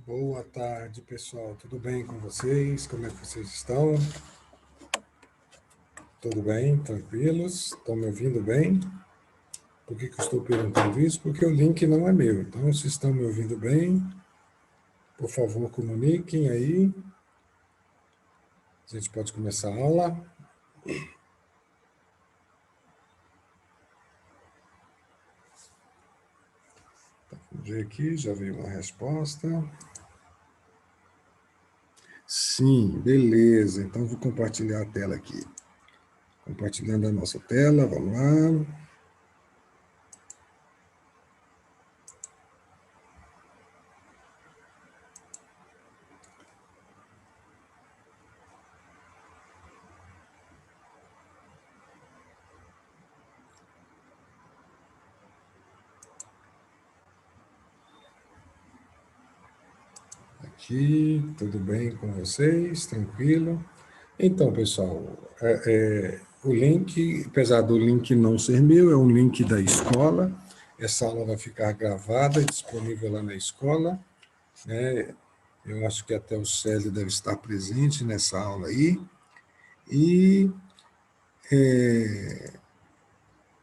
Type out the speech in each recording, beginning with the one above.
Boa tarde, pessoal. Tudo bem com vocês? Como é que vocês estão? Tudo bem? Tranquilos? Estão me ouvindo bem? Por que eu estou perguntando isso? Porque o link não é meu. Então, se estão me ouvindo bem, por favor, comuniquem aí. A gente pode começar a aula. Vamos ver aqui, já veio uma resposta. Sim, beleza. Então, vou compartilhar a tela aqui. Compartilhando a nossa tela, vamos lá. Aqui, tudo bem com vocês? Tranquilo? Então, pessoal, o link, apesar do link não ser meu, é um link da escola. Essa aula vai ficar gravada e disponível lá na escola, né? Eu acho que até o Célio deve estar presente nessa aula aí. E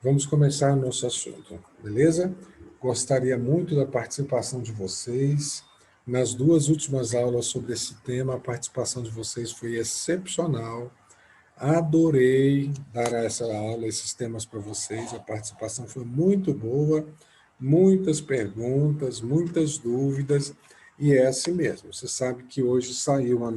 vamos começar o nosso assunto, beleza? Gostaria muito da participação de vocês. Nas duas últimas aulas sobre esse tema, a participação de vocês foi excepcional. Adorei dar essa aula, esses temas para vocês. A participação foi muito boa, muitas perguntas, muitas dúvidas, e é assim mesmo. Você sabe que hoje saiu um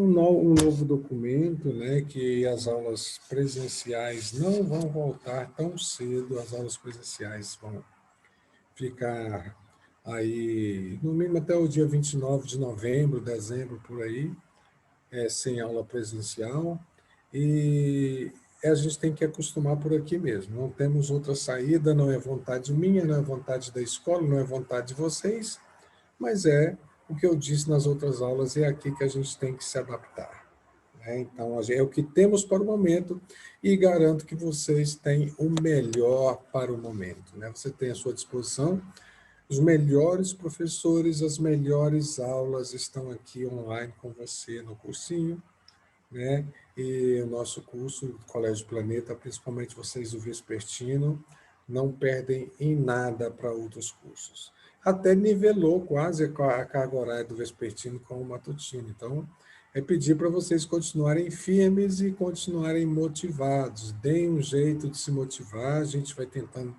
novo documento, né, que as aulas presenciais não vão voltar tão cedo, as aulas presenciais vão ficar aí, no mínimo até o dia 29 de novembro, dezembro, por aí, sem aula presencial, e a gente tem que acostumar por aqui mesmo. Não temos outra saída, não é vontade minha, não é vontade da escola, não é vontade de vocês, mas é o que eu disse nas outras aulas, é aqui que a gente tem que se adaptar. Né? Então, é o que temos para o momento e garanto que vocês têm o melhor para o momento. Né? Você tem à sua disposição os melhores professores, as melhores aulas estão aqui online com você no cursinho, né? E o nosso curso, Colégio Planeta, principalmente vocês do Vespertino, não perdem em nada para outros cursos. Até nivelou quase a carga horária do Vespertino com o matutino. Então, é pedir para vocês continuarem firmes e continuarem motivados. Deem um jeito de se motivar, a gente vai tentando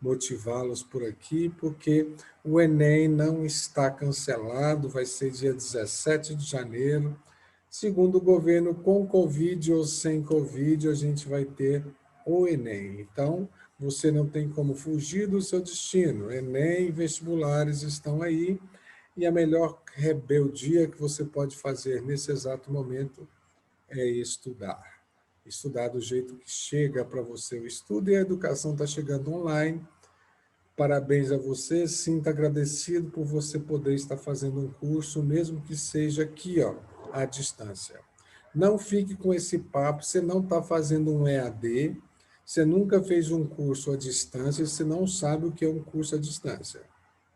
motivá-los por aqui, porque o Enem não está cancelado, vai ser dia 17 de janeiro. Segundo o governo, com Covid ou sem Covid, a gente vai ter o Enem. Então, você não tem como fugir do seu destino. Enem e vestibulares estão aí, e a melhor rebeldia que você pode fazer nesse exato momento é estudar. Estudar do jeito que chega para você o estudo, e a educação está chegando online. Parabéns a você, sinta agradecido por você poder estar fazendo um curso, mesmo que seja aqui, ó, à distância. Não fique com esse papo, você não está fazendo um EAD, você nunca fez um curso à distância, você não sabe o que é um curso à distância.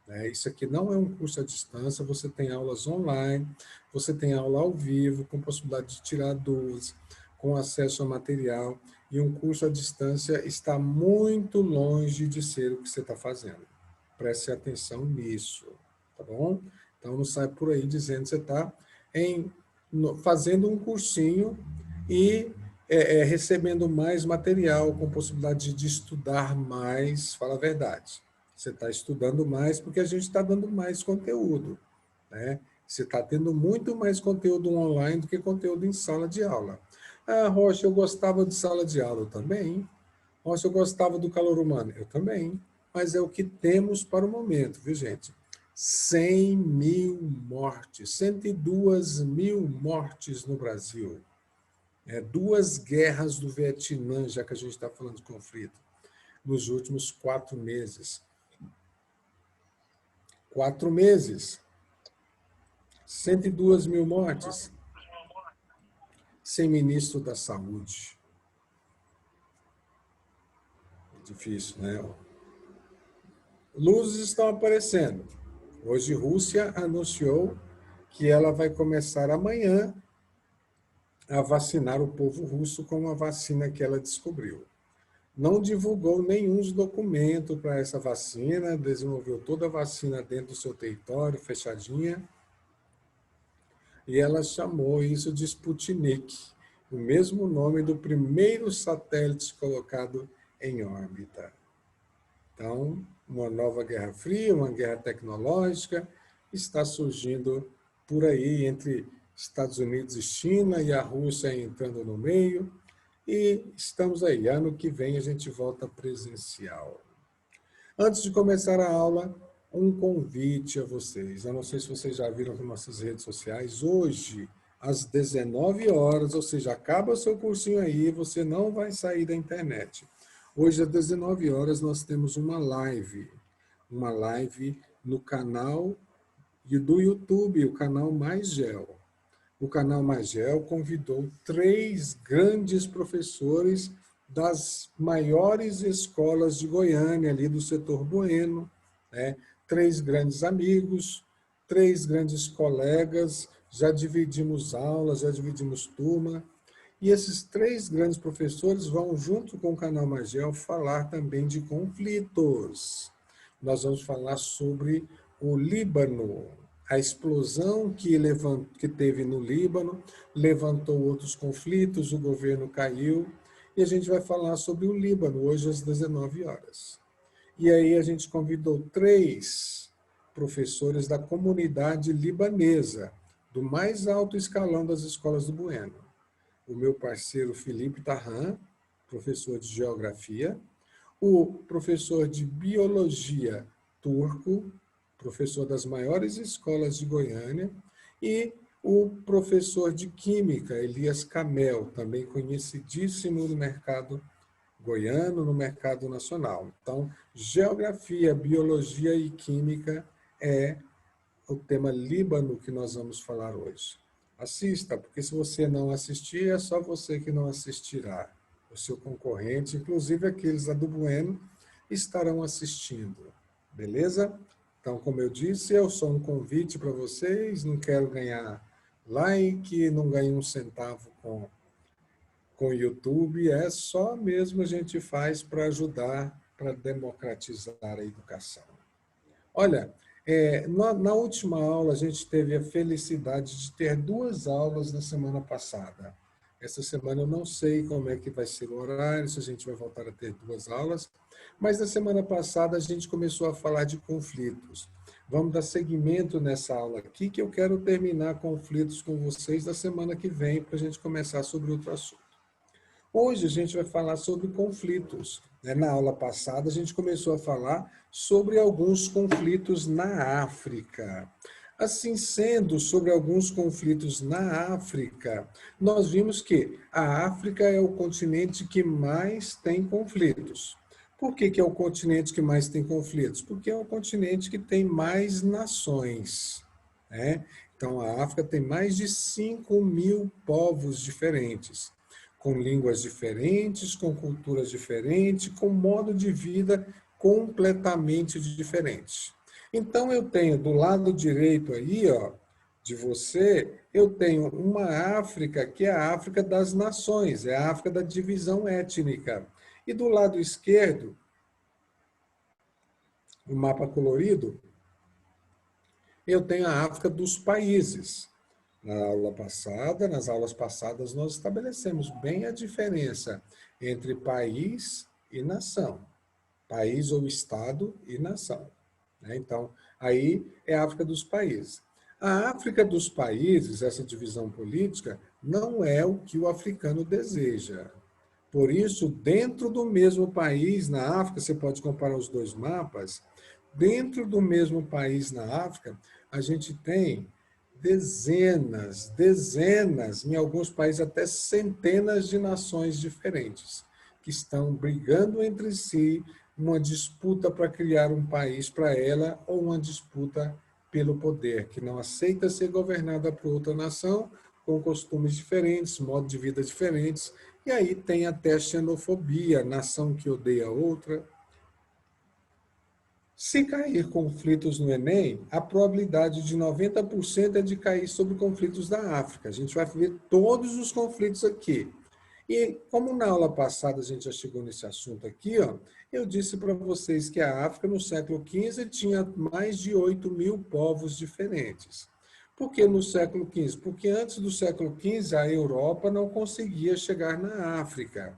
Né? Isso aqui não é um curso à distância, você tem aulas online, você tem aula ao vivo, com possibilidade de tirar dúvidas, com acesso a material, e um curso à distância está muito longe de ser o que você está fazendo. Preste atenção nisso, tá bom? Então, não sai por aí dizendo que você está fazendo um cursinho e recebendo mais material, com possibilidade de estudar mais, fala a verdade. Você está estudando mais porque a gente está dando mais conteúdo, né? Você está tendo muito mais conteúdo online do que conteúdo em sala de aula. Ah, Rocha, eu gostava de sala de aula, eu também. Rocha, eu gostava do calor humano, eu também. Mas é o que temos para o momento, viu, gente? 100 mil mortes, 102 mil mortes no Brasil. 2 guerras do Vietnã, já que a gente está falando de conflito, nos últimos 4 meses. 4 meses. 102 mil mortes. Sem ministro da Saúde. Difícil, né? Luzes estão aparecendo. Hoje, Rússia anunciou que ela vai começar amanhã a vacinar o povo russo com uma vacina que ela descobriu. Não divulgou nenhum documento para essa vacina, desenvolveu toda a vacina dentro do seu território, fechadinha, e ela chamou isso de Sputnik, o mesmo nome do primeiro satélite colocado em órbita. Então, uma nova guerra fria, uma guerra tecnológica, está surgindo por aí entre Estados Unidos e China, e a Rússia entrando no meio, e estamos aí. Ano que vem a gente volta presencial. Antes de começar a aula, um convite a vocês. Eu não sei se vocês já viram nas nossas redes sociais. Hoje, às 19 horas, ou seja, acaba o seu cursinho aí, você não vai sair da internet. Hoje, às 19 horas, nós temos uma live no canal do YouTube, o canal Mais Gel. O canal Magel convidou 3 grandes professores das maiores escolas de Goiânia, ali do setor Bueno, né? 3 grandes amigos, 3 grandes colegas, já dividimos aulas, já dividimos turma, e esses 3 grandes professores vão, junto com o canal Magel, falar também de conflitos. Nós vamos falar sobre o Líbano, a explosão que teve no Líbano, levantou outros conflitos, o governo caiu, e a gente vai falar sobre o Líbano, hoje às 19 horas. E aí a gente convidou 3 professores da comunidade libanesa, do mais alto escalão das escolas do Bueno. O meu parceiro Felipe Tarran, professor de geografia, o professor de biologia turco, professor das maiores escolas de Goiânia, e o professor de química, Elias Camel, também conhecidíssimo no mercado goiano, no mercado nacional. Então, geografia, biologia e química é o tema Líbano que nós vamos falar hoje. Assista, porque se você não assistir, é só você que não assistirá. O seu concorrente, inclusive aqueles lá do Bueno, estarão assistindo. Beleza? Então, como eu disse, eu sou um convite para vocês, não quero ganhar like, não ganho um centavo com o YouTube, é só mesmo a gente faz para ajudar, para democratizar a educação. Olha, na última aula a gente teve a felicidade de ter 2 aulas na semana passada. Essa semana eu não sei como é que vai ser o horário, se a gente vai voltar a ter 2 aulas, mas na semana passada a gente começou a falar de conflitos. Vamos dar seguimento nessa aula aqui, que eu quero terminar conflitos com vocês na semana que vem, para a gente começar sobre outro assunto. Hoje a gente vai falar sobre conflitos. Na aula passada a gente começou a falar sobre alguns conflitos na África. Assim sendo, sobre alguns conflitos na África, nós vimos que a África é o continente que mais tem conflitos. Por que é o continente que mais tem conflitos? Porque é o continente que tem mais nações, né? Então, a África tem mais de 5.000 povos diferentes, com línguas diferentes, com culturas diferentes, com modo de vida completamente diferente. Então, eu tenho do lado direito aí, ó, de você, eu tenho uma África que é a África das nações, é a África da divisão étnica. E do lado esquerdo, o mapa colorido, eu tenho a África dos países. Nas aulas passadas, nós estabelecemos bem a diferença entre país e nação. País ou estado e nação. Então, aí é a África dos países. A África dos países, essa divisão política, não é o que o africano deseja. Por isso, dentro do mesmo país, na África, você pode comparar os 2 mapas, dentro do mesmo país na África, a gente tem dezenas, em alguns países até centenas de nações diferentes, que estão brigando entre si, uma disputa para criar um país para ela, ou uma disputa pelo poder, que não aceita ser governada por outra nação, com costumes diferentes, modo de vida diferentes, e aí tem até xenofobia, nação que odeia outra. Se cair conflitos no Enem, a probabilidade de 90% é de cair sobre conflitos da África. A gente vai ver todos os conflitos aqui. E como na aula passada a gente já chegou nesse assunto aqui, ó, eu disse para vocês que a África no século XV tinha mais de 8.000 povos diferentes. Por que no século XV? Porque antes do século XV a Europa não conseguia chegar na África.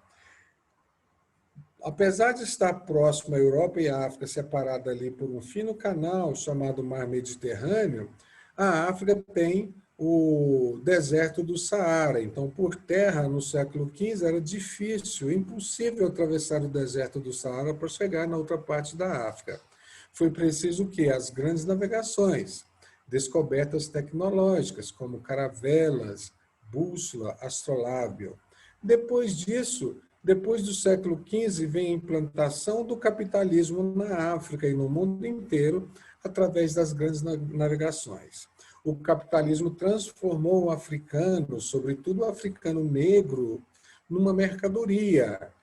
Apesar de estar próximo à Europa e à África, separada ali por um fino canal chamado Mar Mediterrâneo, a África tem o deserto do Saara. Então, por terra, no século XV, era difícil, impossível atravessar o deserto do Saara para chegar na outra parte da África. Foi preciso o quê? As grandes navegações, descobertas tecnológicas, como caravelas, bússola, astrolábio. Depois disso, depois do século XV, vem a implantação do capitalismo na África e no mundo inteiro, através das grandes navegações. O capitalismo transformou o africano, sobretudo o africano negro, numa mercadoria.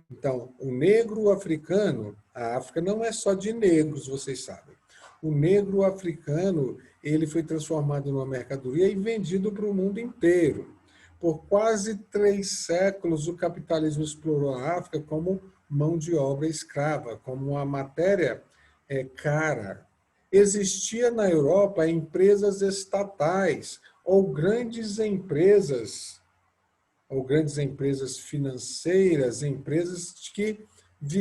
Então, o negro africano, a África não é só de negros, vocês sabem. O negro africano, ele foi transformado numa mercadoria e vendido para o mundo inteiro. Por quase 3 séculos, o capitalismo explorou a África como mão de obra escrava, como uma matéria cara. Existia na Europa empresas estatais ou grandes empresas financeiras, empresas que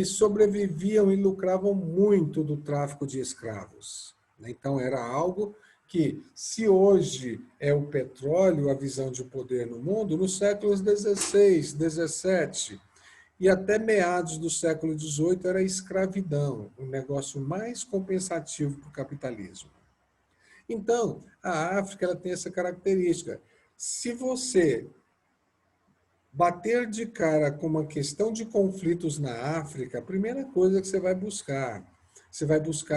sobreviviam e lucravam muito do tráfico de escravos. Então, era algo que, se hoje é o petróleo a visão de poder no mundo, nos séculos XVI, XVII e até meados do século XVIII era a escravidão, o negócio mais compensativo para o capitalismo. Então, a África ela tem essa característica. Se você bater de cara com uma questão de conflitos na África, a primeira coisa que você vai buscar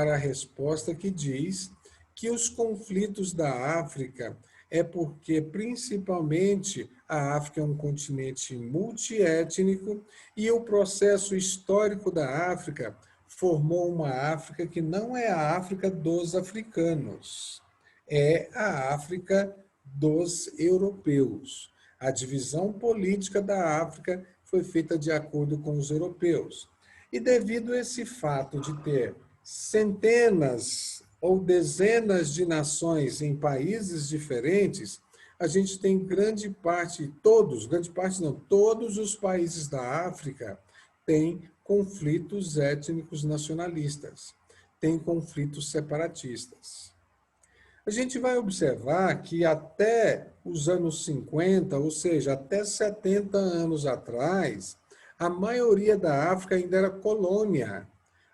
a resposta que diz que os conflitos da África é porque, principalmente, a África é um continente multiétnico e o processo histórico da África formou uma África que não é a África dos africanos, é a África dos europeus. A divisão política da África foi feita de acordo com os europeus. E devido a esse fato de ter centenas ou dezenas de nações em países diferentes, a gente tem todos os países da África têm conflitos étnicos nacionalistas, têm conflitos separatistas. A gente vai observar que até os anos 50, ou seja, até 70 anos atrás, a maioria da África ainda era colônia.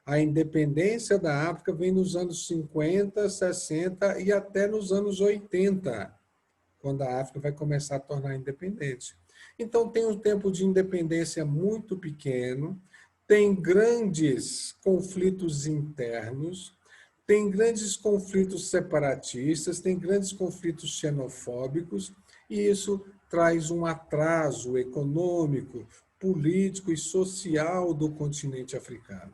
A independência da África vem nos anos 50, 60 e até nos anos 80, quando a África vai começar a tornar independente. Então, tem um tempo de independência muito pequeno, tem grandes conflitos internos, tem grandes conflitos separatistas, tem grandes conflitos xenofóbicos, e isso traz um atraso econômico, político e social do continente africano,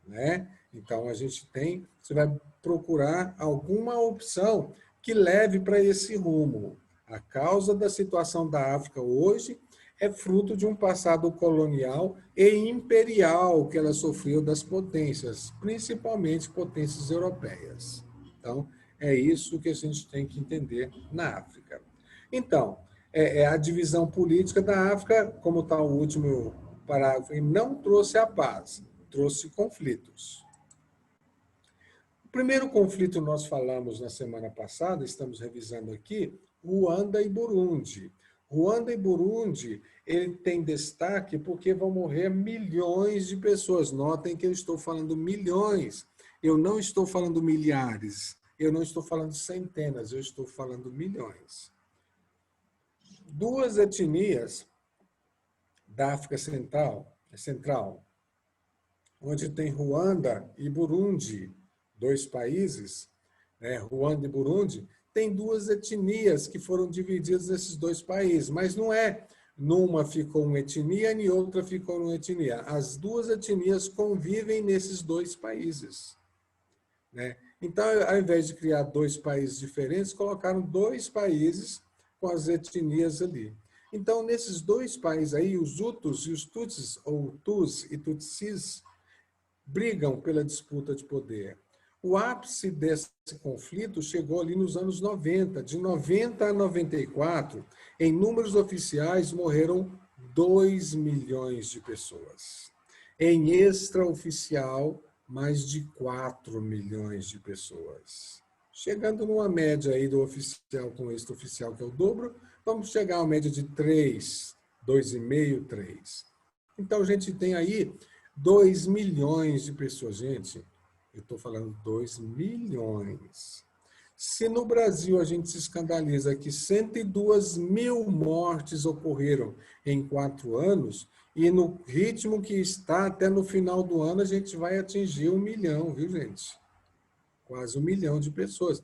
né? Então, você vai procurar alguma opção que leve para esse rumo. A causa da situação da África hoje é fruto de um passado colonial e imperial que ela sofreu das potências, principalmente potências europeias. Então, é isso que a gente tem que entender na África. Então, a divisão política da África, como está o último parágrafo, não trouxe a paz, trouxe conflitos. O primeiro conflito nós falamos na semana passada, estamos revisando aqui, Ruanda e Burundi. Ruanda e Burundi, ele tem destaque porque vão morrer milhões de pessoas. Notem que eu estou falando milhões, eu não estou falando milhares, eu não estou falando centenas, eu estou falando milhões. Duas etnias da África Central, onde tem Ruanda e Burundi, 2 países, Ruanda e Burundi, tem 2 etnias que foram divididas nesses 2 países, mas não é numa ficou uma etnia e outra ficou uma etnia. As 2 etnias convivem nesses 2 países. né? Então, ao invés de criar dois países diferentes, colocaram dois países com as etnias ali. Então, nesses dois países aí, os Hutus e os Tutsis, ou Tus e Tutsis, brigam pela disputa de poder. O ápice desse conflito chegou ali nos anos 90. De 90 a 94, em números oficiais, morreram 2 milhões de pessoas. Em extraoficial, mais de 4 milhões de pessoas. Chegando numa média aí do oficial com extraoficial, que é o dobro, vamos chegar a uma média de 3, 2,5, 3. Então, a gente tem aí 2 milhões de pessoas. Gente, eu estou falando 2 milhões. Se no Brasil a gente se escandaliza que 102 mil mortes ocorreram em 4 anos, e no ritmo que está, até no final do ano, a gente vai atingir 1 milhão, viu, gente? Quase 1 milhão de pessoas.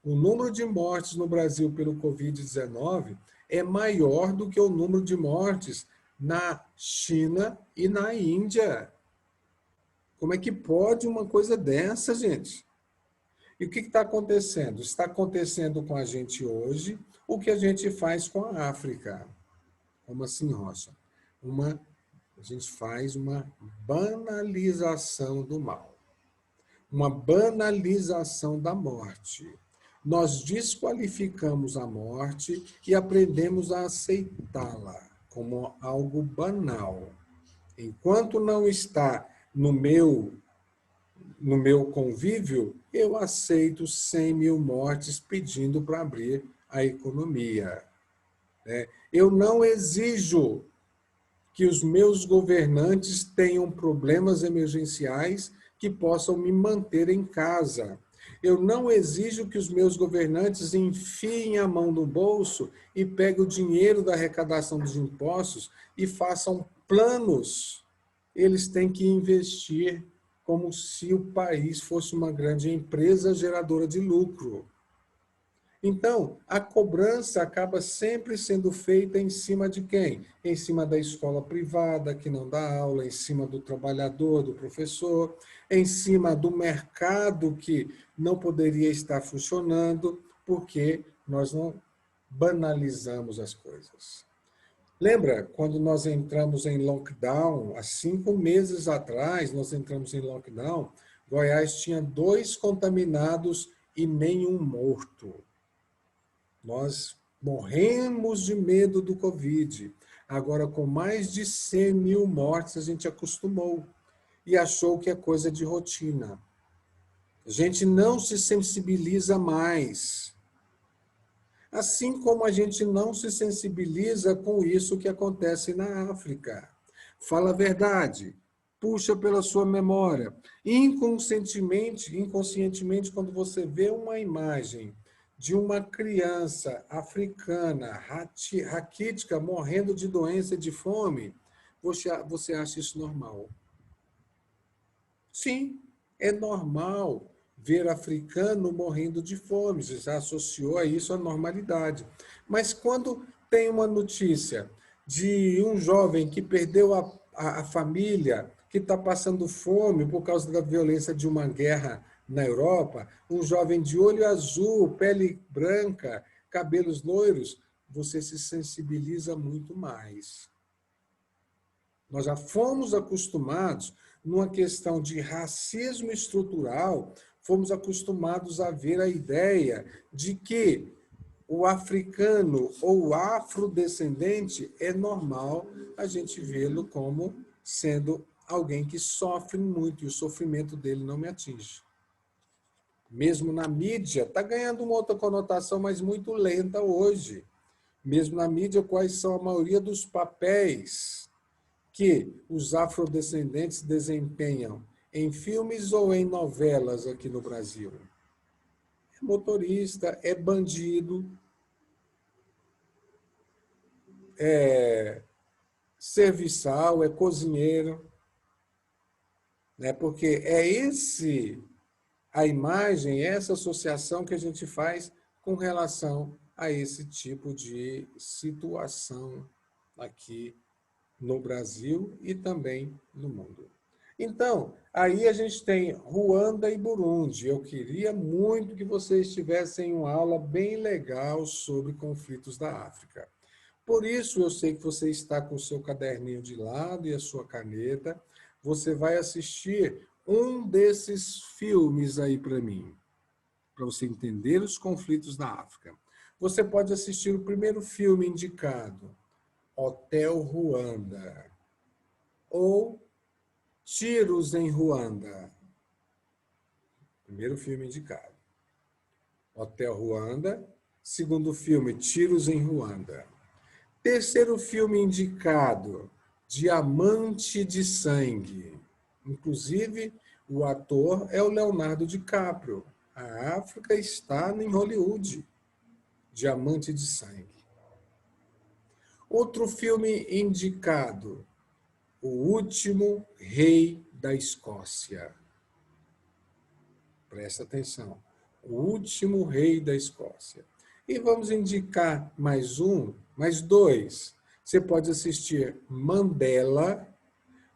O número de mortes no Brasil pelo Covid-19 é maior do que o número de mortes na China e na Índia. Como é que pode uma coisa dessa, gente? E o que está acontecendo? Está acontecendo com a gente hoje o que a gente faz com a África. Como assim, Rocha? A gente faz uma banalização do mal, uma banalização da morte. Nós desqualificamos a morte e aprendemos a aceitá-la como algo banal. Enquanto não está no meu convívio, eu aceito 100 mil mortes pedindo para abrir a economia. Eu não exijo que os meus governantes tenham problemas emergenciais que possam me manter em casa. Eu não exijo que os meus governantes enfiem a mão no bolso e peguem o dinheiro da arrecadação dos impostos e façam planos. Eles têm que investir como se o país fosse uma grande empresa geradora de lucro. Então, a cobrança acaba sempre sendo feita em cima de quem? Em cima da escola privada, que não dá aula, em cima do trabalhador, do professor, em cima do mercado, que não poderia estar funcionando, porque nós não banalizamos as coisas. Lembra quando nós entramos em lockdown, há 5 meses atrás, nós entramos em lockdown, Goiás tinha 2 contaminados e nenhum morto. Nós morremos de medo do Covid. Agora, com mais de 100 mil mortes, a gente acostumou e achou que é coisa de rotina. A gente não se sensibiliza mais. Assim como a gente não se sensibiliza com isso que acontece na África. Fala a verdade, puxa pela sua memória. Inconscientemente, quando você vê uma imagem de uma criança africana, raquítica, morrendo de doença e de fome, você acha isso normal? Sim, é normal ver africano morrendo de fome, você já associou a isso a normalidade. Mas quando tem uma notícia de um jovem que perdeu a família, que está passando fome por causa da violência de uma guerra na Europa, um jovem de olho azul, pele branca, cabelos loiros, você se sensibiliza muito mais. Nós já fomos acostumados, numa questão de racismo estrutural, fomos acostumados a ver a ideia de que o africano ou o afrodescendente é normal a gente vê-lo como sendo alguém que sofre muito e o sofrimento dele não me atinge. Mesmo na mídia, está ganhando uma outra conotação, mas muito lenta hoje. Mesmo na mídia, quais são a maioria dos papéis que os afrodescendentes desempenham em filmes ou em novelas aqui no Brasil? É motorista, é bandido, é serviçal, é cozinheiro, né? Porque é a imagem, essa associação que a gente faz com relação a esse tipo de situação aqui no Brasil e também no mundo. Então, aí a gente tem Ruanda e Burundi. Eu queria muito que vocês tivessem uma aula bem legal sobre conflitos da África. Por isso, eu sei que você está com o seu caderninho de lado e a sua caneta. Você vai assistir um desses filmes aí para mim, para você entender os conflitos da África. Você pode assistir o primeiro filme indicado, Hotel Ruanda, ou Tiros em Ruanda. Primeiro filme indicado. Hotel Ruanda. Segundo filme, Tiros em Ruanda. Terceiro filme indicado, Diamante de Sangue. Inclusive, o ator é o Leonardo DiCaprio. A África está em Hollywood. Diamante de Sangue. Outro filme indicado, O Último Rei da Escócia. Presta atenção. O Último Rei da Escócia. E vamos indicar mais dois. Você pode assistir Mandela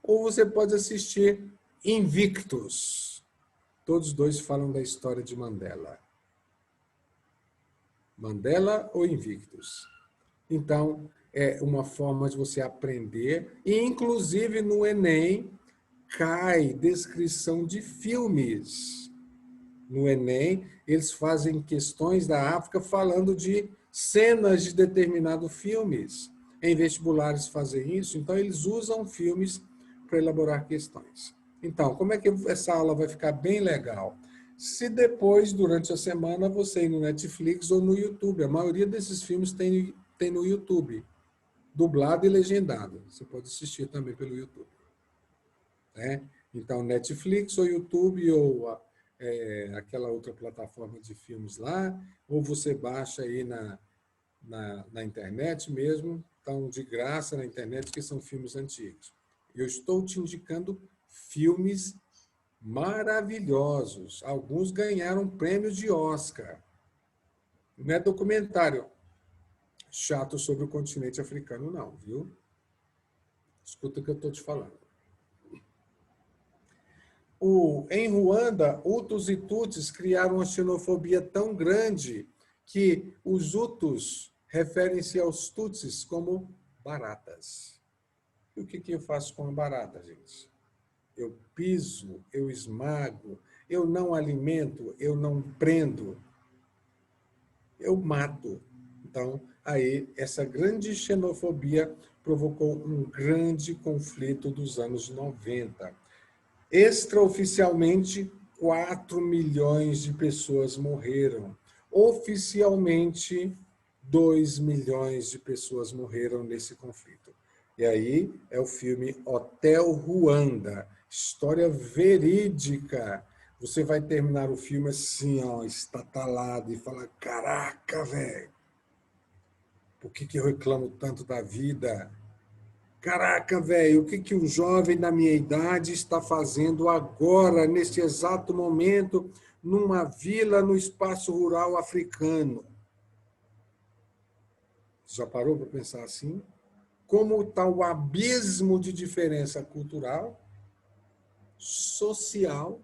ou você pode assistir Invictus. Todos dois falam da história de Mandela. Mandela ou Invictus. Então, é uma forma de você aprender. E, inclusive, no Enem, cai descrição de filmes. No Enem, eles fazem questões da África falando de cenas de determinados filmes. Em vestibulares fazem isso, então eles usam filmes para elaborar questões. Então, como é que essa aula vai ficar bem legal? Se depois, durante a semana, você ir no Netflix ou no YouTube, a maioria desses filmes tem no YouTube, dublado e legendado. Você pode assistir também pelo YouTube. Né? Então, Netflix ou YouTube ou aquela outra plataforma de filmes lá, ou você baixa aí na internet mesmo, estão de graça na internet, que são filmes antigos. Eu estou te indicando filmes maravilhosos. Alguns ganharam prêmio de Oscar. Não é documentário chato sobre o continente africano, não, viu? Escuta o que eu estou te falando. Em Ruanda, Hutus e Tutsis criaram uma xenofobia tão grande que os Hutus referem-se aos Tutsis como baratas. E o que eu faço com a barata, gente? Eu piso, eu esmago, eu não alimento, eu não prendo, eu mato. Então, aí, essa grande xenofobia provocou um grande conflito dos anos 90. Extraoficialmente, 4 milhões de pessoas morreram. Oficialmente, 2 milhões de pessoas morreram nesse conflito. E aí é o filme Hotel Ruanda, história verídica. Você vai terminar o filme assim, ó, estatalado, e falar, caraca, velho, por que eu reclamo tanto da vida? Caraca, velho, o que o jovem da minha idade está fazendo agora, neste exato momento, numa vila no espaço rural africano? Já parou para pensar assim? Como está o abismo de diferença cultural, social,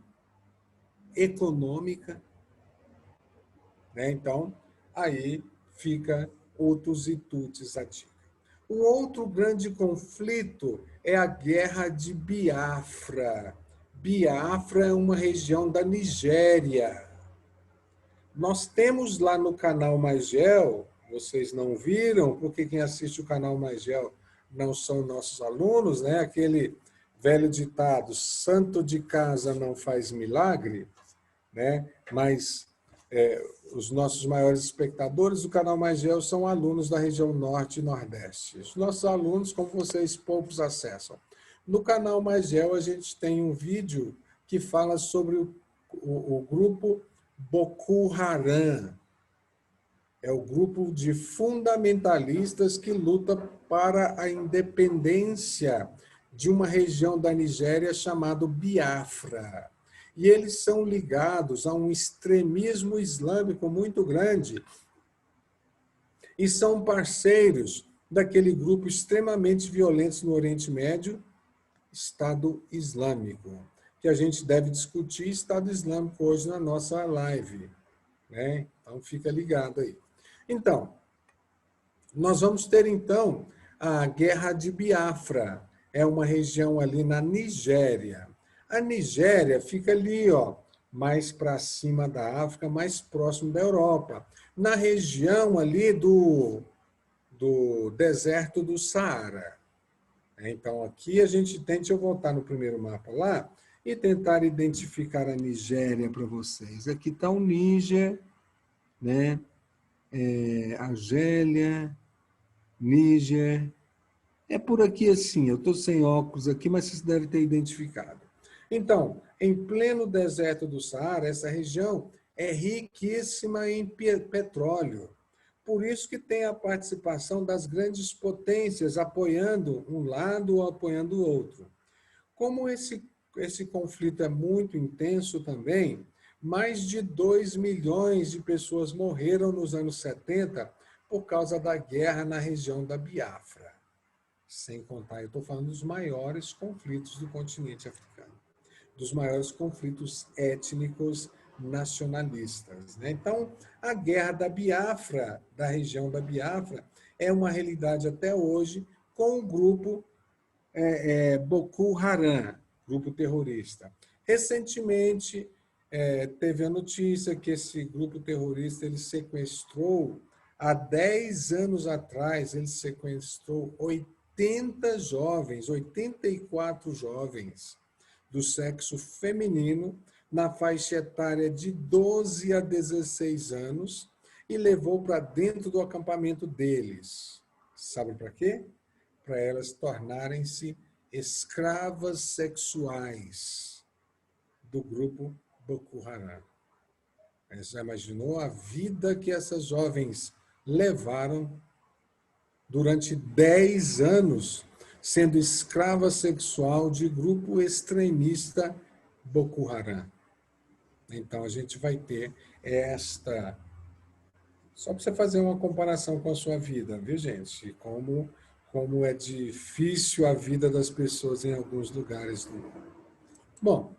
econômica, né? Então, aí fica Hutus e Tutsis ativos. O outro grande conflito é a Guerra de Biafra. Biafra é uma região da Nigéria. Nós temos lá no canal Magel, vocês não viram, porque quem assiste o canal Magel não são nossos alunos, né? Aquele velho ditado, santo de casa não faz milagre, né? Mas os nossos maiores espectadores do canal Magel são alunos da região Norte e Nordeste. Os nossos alunos, como vocês poucos acessam. No canal Magel, a gente tem um vídeo que fala sobre o grupo Boko Haram. É o grupo de fundamentalistas que luta para a independência de uma região da Nigéria chamada Biafra. E eles são ligados a um extremismo islâmico muito grande e são parceiros daquele grupo extremamente violento no Oriente Médio, Estado Islâmico, que a gente deve discutir Estado Islâmico hoje na nossa live, né? Então, fica ligado aí. Então, nós vamos ter, então, a Guerra de Biafra. É uma região ali na Nigéria. A Nigéria fica ali, ó, mais para cima da África, mais próximo da Europa, na região ali do deserto do Saara. Então, aqui a gente tenta, eu voltar no primeiro mapa lá, e tentar identificar a Nigéria para vocês. Aqui está o Níger, né? Argélia, Níger. É por aqui assim, eu estou sem óculos aqui, mas vocês devem ter identificado. Então, em pleno deserto do Saara, essa região é riquíssima em petróleo. Por isso que tem a participação das grandes potências apoiando um lado ou apoiando o outro. Como esse conflito é muito intenso também, mais de 2 milhões de pessoas morreram nos anos 70 por causa da guerra na região da Biafra. Sem contar, eu estou falando dos maiores conflitos do continente africano, dos maiores conflitos étnicos nacionalistas, né? Então, a guerra da Biafra, da região da Biafra, é uma realidade até hoje com o grupo Boko Haram, grupo terrorista. Recentemente, teve a notícia que esse grupo terrorista ele sequestrou, há 10 anos atrás, ele sequestrou 80 jovens, 84 jovens do sexo feminino, na faixa etária de 12 a 16 anos, e levou para dentro do acampamento deles. Sabe para quê? Para elas tornarem-se escravas sexuais do grupo Boko Haram. Você já imaginou a vida que essas jovens levaram durante 10 anos sendo escrava sexual de grupo extremista Boko Haram? Então, a gente vai ter esta... Só para você fazer uma comparação com a sua vida, viu, gente? Como é difícil a vida das pessoas em alguns lugares do mundo. Bom,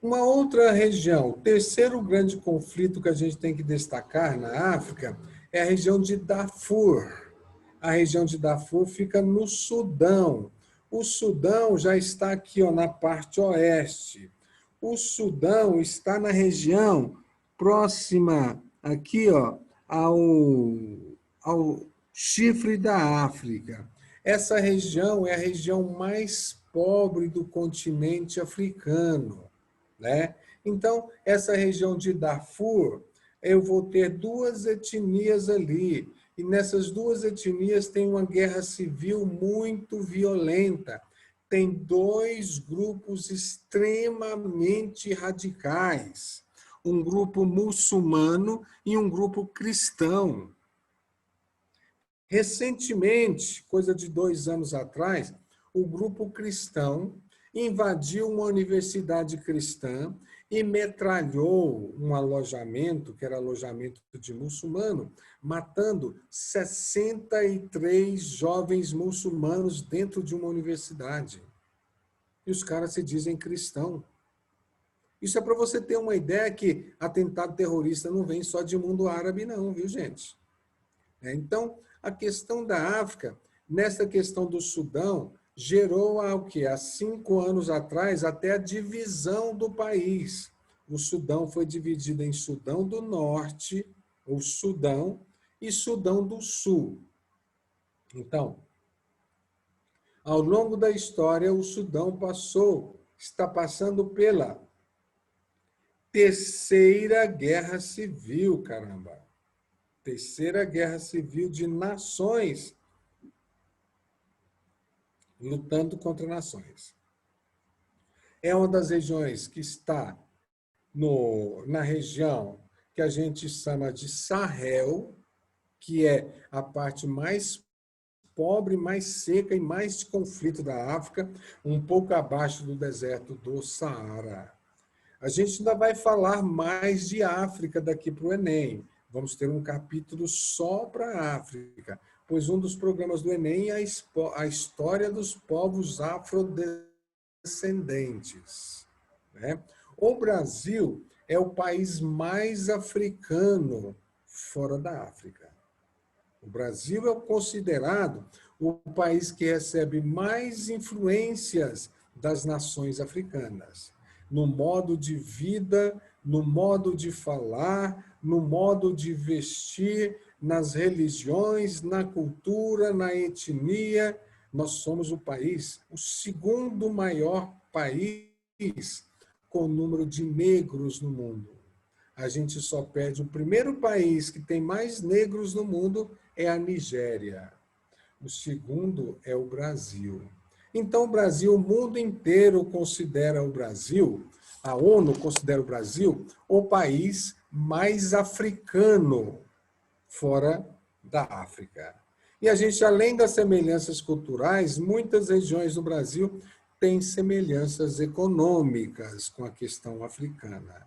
uma outra região, o terceiro grande conflito que a gente tem que destacar na África é a região de Darfur. A região de Darfur fica no Sudão. O Sudão já está aqui, ó, na parte oeste. O Sudão está na região próxima aqui, ó, ao chifre da África. Essa região é a região mais pobre do continente africano, né? Então, essa região de Darfur, eu vou ter duas etnias ali, e nessas duas etnias tem uma guerra civil muito violenta. Tem dois grupos extremamente radicais, um grupo muçulmano e um grupo cristão. Recentemente, coisa de 2 anos atrás, o grupo cristão invadiu uma universidade cristã e metralhou um alojamento, que era alojamento de muçulmano, matando 63 jovens muçulmanos dentro de uma universidade. E os caras se dizem cristão. Isso é para você ter uma ideia que atentado terrorista não vem só de mundo árabe, não, viu, gente? Então, a questão da África, nessa questão do Sudão, gerou o quê? Há 5 anos atrás, até a divisão do país. O Sudão foi dividido em Sudão do Norte, ou Sudão, e Sudão do Sul. Então, ao longo da história, o Sudão está passando pela Terceira Guerra Civil, caramba. Terceira Guerra Civil de nações lutando contra nações. É uma das regiões que está na região que a gente chama de Sahel, que é a parte mais pobre, mais seca e mais de conflito da África, um pouco abaixo do deserto do Saara. A gente ainda vai falar mais de África daqui para o Enem. Vamos ter um capítulo só para a África, pois um dos programas do Enem é a história dos povos afrodescendentes, né? O Brasil é o país mais africano fora da África. O Brasil é considerado o país que recebe mais influências das nações africanas, no modo de vida, no modo de falar, no modo de vestir, nas religiões, na cultura, na etnia. Nós somos o segundo maior país com o número de negros no mundo. A gente só perde o primeiro país que tem mais negros no mundo é a Nigéria. O segundo é o Brasil. Então, o Brasil, o mundo inteiro considera o Brasil, a ONU considera o Brasil o país mais africano fora da África. E a gente, além das semelhanças culturais, muitas regiões do Brasil têm semelhanças econômicas com a questão africana.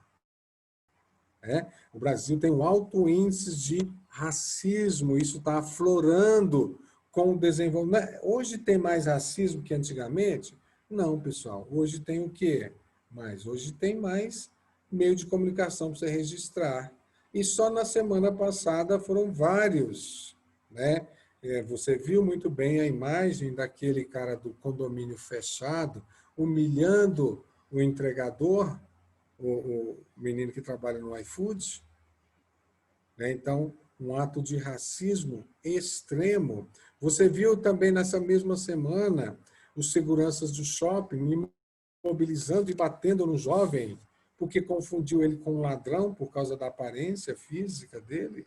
O Brasil tem um alto índice de racismo, isso está aflorando com o desenvolvimento. Hoje tem mais racismo que antigamente? Não, pessoal. Hoje tem o quê? Hoje tem mais meio de comunicação para você registrar. E só na semana passada foram vários, né? Você viu muito bem a imagem daquele cara do condomínio fechado humilhando o entregador, o menino que trabalha no iFood, né? Então, um ato de racismo extremo. Você viu também nessa mesma semana os seguranças do shopping imobilizando e batendo no jovem porque confundiu ele com um ladrão por causa da aparência física dele,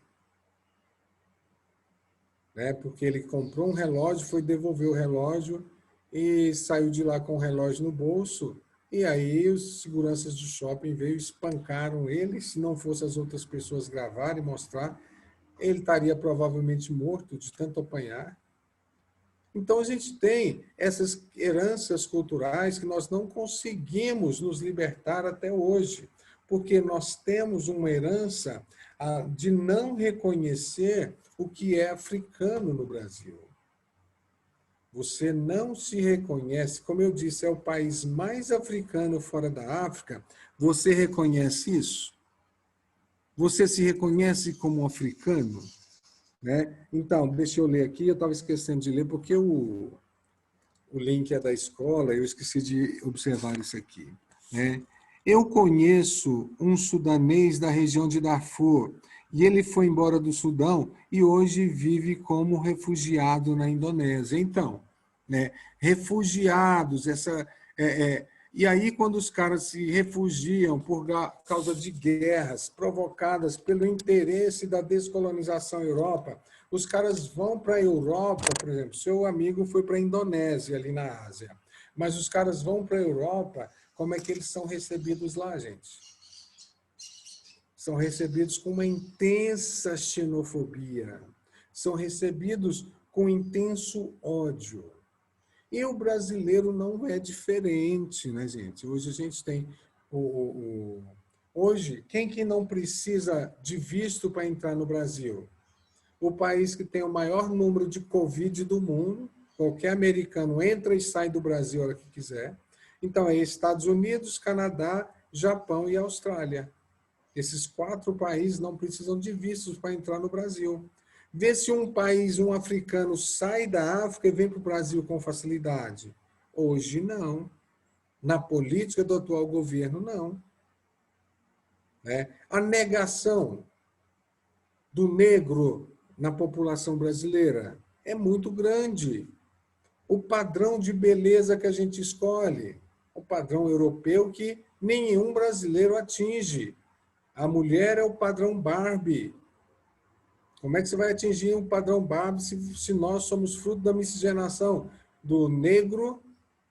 né? Porque ele comprou um relógio, foi devolver o relógio e saiu de lá com o relógio no bolso. E aí os seguranças do shopping veio e espancaram ele. Se não fosse as outras pessoas gravarem e mostrar, ele estaria provavelmente morto de tanto apanhar. Então a gente tem essas heranças culturais que nós não conseguimos nos libertar até hoje, porque nós temos uma herança de não reconhecer o que é africano no Brasil. Você não se reconhece, como eu disse, é o país mais africano fora da África. Você reconhece isso? Você se reconhece como africano? Né? Então, deixa eu ler aqui, eu estava esquecendo de ler, porque o link é da escola, eu esqueci de observar isso aqui. Né? Eu conheço um sudanês da região de Darfur, e ele foi embora do Sudão e hoje vive como refugiado na Indonésia. Então, né, refugiados, e aí quando os caras se refugiam por causa de guerras provocadas pelo interesse da descolonização Europa, os caras vão para a Europa, por exemplo, seu amigo foi para a Indonésia, ali na Ásia, mas os caras vão para a Europa, como é que eles são recebidos lá, gente? São recebidos com uma intensa xenofobia, são recebidos com intenso ódio. E o brasileiro não é diferente, né, gente? Hoje a gente tem hoje, quem que não precisa de visto para entrar no Brasil? O país que tem o maior número de Covid do mundo, qualquer americano entra e sai do Brasil a hora que quiser. Então, é Estados Unidos, Canadá, Japão e Austrália. Esses 4 países não precisam de vistos para entrar no Brasil. Vê se um país, um africano, sai da África e vem para o Brasil com facilidade. Hoje, não. Na política do atual governo, não. A negação do negro na população brasileira é muito grande. O padrão de beleza que a gente escolhe, o padrão europeu que nenhum brasileiro atinge. A mulher é o padrão Barbie. Como é que você vai atingir um padrão Barbie se nós somos fruto da miscigenação do negro,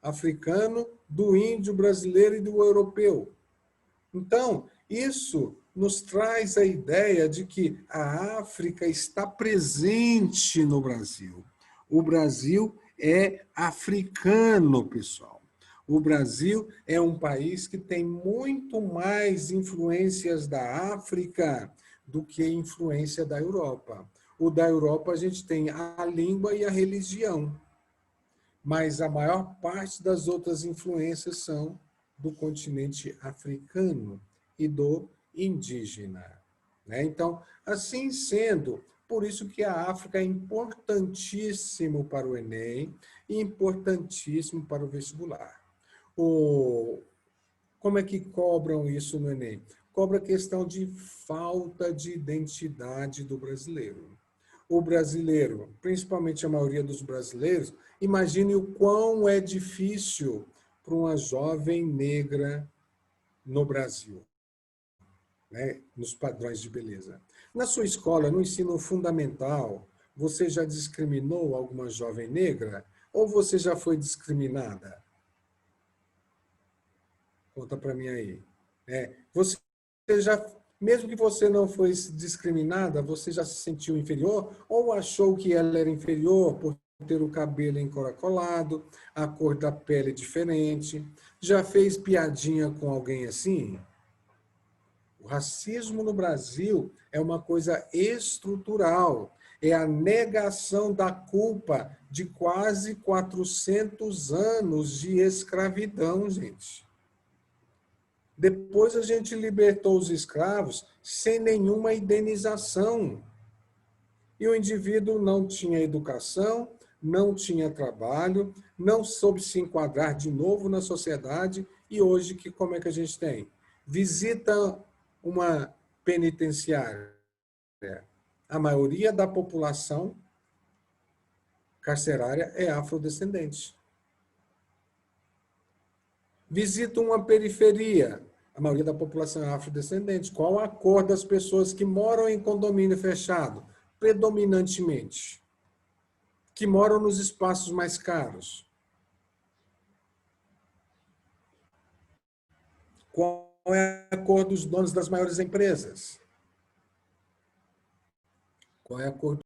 africano, do índio brasileiro e do europeu? Então, isso nos traz a ideia de que a África está presente no Brasil. O Brasil é africano, pessoal. O Brasil é um país que tem muito mais influências da África do que influência da Europa. O da Europa, a gente tem a língua e a religião, mas a maior parte das outras influências são do continente africano e do indígena, né? Então, assim sendo, por isso que a África é importantíssimo para o Enem e importantíssimo para o vestibular. Como é que cobram isso no Enem? Cobra a questão de falta de identidade do brasileiro. O brasileiro, principalmente a maioria dos brasileiros, imagine o quão é difícil para uma jovem negra no Brasil, né, nos padrões de beleza. Na sua escola, no ensino fundamental, você já discriminou alguma jovem negra ou você já foi discriminada? Conta para mim aí. Você já, mesmo que você não foi discriminada, você já se sentiu inferior ou achou que ela era inferior por ter o cabelo encaracolado, a cor da pele diferente? Já fez piadinha com alguém assim? O racismo no Brasil é uma coisa estrutural. É a negação da culpa de quase 400 anos de escravidão, gente. Depois a gente libertou os escravos sem nenhuma indenização. E o indivíduo não tinha educação, não tinha trabalho, não soube se enquadrar de novo na sociedade. E hoje, como é que a gente tem? Visita uma penitenciária. A maioria da população carcerária é afrodescendente. Visita uma periferia. A maioria da população é afrodescendente. Qual a cor das pessoas que moram em condomínio fechado? Predominantemente. Que moram nos espaços mais caros. Qual é a cor dos donos das maiores empresas? Qual é a cor